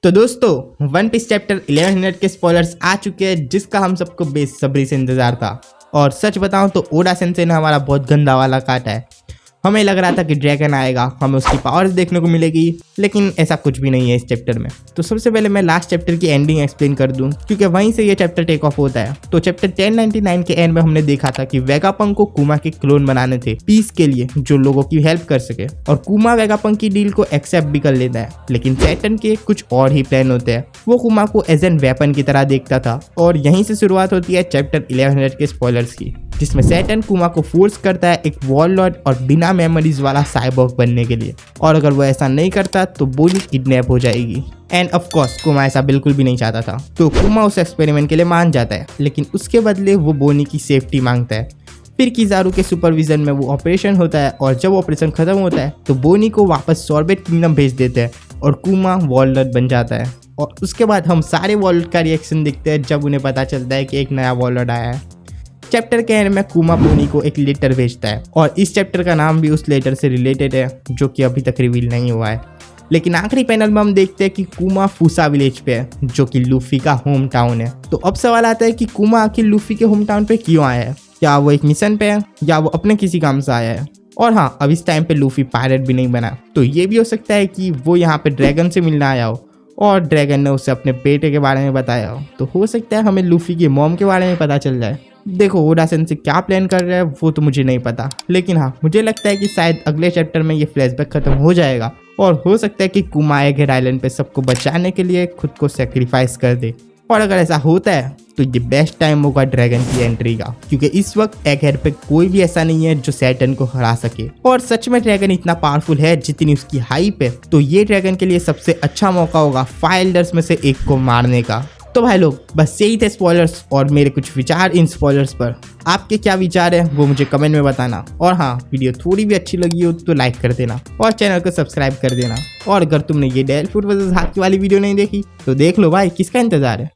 तो दोस्तों one piece chapter 1100 के स्पॉयलर्स आ चुके हैं जिसका हम सबको बेसब्री से इंतजार था। और सच बताऊं तो ओडा सेंसेई ने हमारा बहुत गंदा वाला काटा है। हमें लग रहा था कि ड्रैगन आएगा, हमें उसकी पावर्स देखने को मिलेगी, लेकिन ऐसा कुछ भी नहीं है इस चैप्टर में। तो सबसे पहले मैं लास्ट चैप्टर की एंडिंग एक्सप्लेन कर दूं क्योंकि वहीं से ये चैप्टर टेक ऑफ होता है। तो चैप्टर 1099 के एंड में हमने देखा था कि वेगापंक को कुमा के क्लोन बनाने थे पीस के लिए, जो लोगों की हेल्प कर सके। और कुमा वेगापंक की डील को एक्सेप्ट भी कर लेता है, लेकिन सैटर्न के कुछ और ही प्लान होते हैं। वो कुमा को एज एन वेपन की तरह देखता था। और यहीं से शुरुआत होती है चैप्टर 1100 के स्पॉयलर्स की, जिसमें सैटर्न कुमा को फोर्स करता है एक वॉरलॉर्ड और बिना मेमोरीज वाला साइबॉर्ग बनने के लिए। और अगर वो ऐसा नहीं करता तो बोनी किडनैप हो जाएगी। एंड ऑफ कोर्स कुमा ऐसा बिल्कुल भी नहीं चाहता था, तो कुमा उस एक्सपेरिमेंट के लिए मान जाता है, लेकिन उसके बदले वो बोनी की सेफ्टी मांगता है। फिर किजारू के सुपरविजन में वो ऑपरेशन होता है और जब ऑपरेशन खत्म होता है तो बोनी को वापस सॉर्बेट किंगडम भेज देते हैं और कुमा वॉरलॉर्ड बन जाता है। और उसके बाद हम सारे वॉरलॉर्ड का रिएक्शन देखते हैं जब उन्हें पता चलता है कि एक नया वॉरलॉर्ड आया है। चैप्टर के एंड में कुमा बोनी को एक लेटर भेजता है और इस चैप्टर का नाम भी उस लेटर से रिलेटेड है जो कि अभी तक रिवील नहीं हुआ है। लेकिन आखिरी पैनल में हम देखते हैं कि कुमा फूसा विलेज पे है जो कि लूफी का होम टाउन है। तो अब सवाल आता है कि कुमा आखिर लूफी के होम टाउन पे क्यों आया है? क्या वो एक मिशन पे है या वो अपने किसी काम से आया है? और हाँ, अब इस टाइम पे लूफी पायरेट भी नहीं बना, तो ये भी हो सकता है कि वो यहाँ पे ड्रैगन से मिलना आया हो और ड्रैगन ने उसे अपने बेटे के बारे में बताया हो। तो हो सकता है हमें लूफी की मॉम के बारे में पता चल जाए। देखो ओडा सेंसेई क्या प्लान कर रहा है वो तो मुझे नहीं पता, लेकिन हाँ मुझे लगता है कि शायद अगले चैप्टर में ये फ्लैशबैक खत्म हो जाएगा और हो सकता है कि कुमा एगहेड आइलैंड पे सबको बचाने के लिए खुद को सेक्रीफाइस कर दे। और अगर ऐसा होता है तो ये बेस्ट टाइम होगा ड्रैगन की एंट्री का, क्योंकि इस वक्त एगहेड पे कोई भी ऐसा नहीं है जो सैटर्न को हरा सके। और सच में ड्रैगन इतना पावरफुल है जितनी उसकी हाइप है, तो ये ड्रैगन के लिए सबसे अच्छा मौका होगा फायर एल्डर्स में से एक को मारने का। तो भाई लोग बस यही थे स्पॉयलर्स और मेरे कुछ विचार इन स्पॉयलर्स पर। आपके क्या विचार है वो मुझे कमेंट में बताना। और हाँ, वीडियो थोड़ी भी अच्छी लगी हो तो लाइक कर देना और चैनल को सब्सक्राइब कर देना। और अगर तुमने ये डेल फूड वर्सेस हाकी वाली वीडियो नहीं देखी तो देख लो भाई, किसका इंतजार है।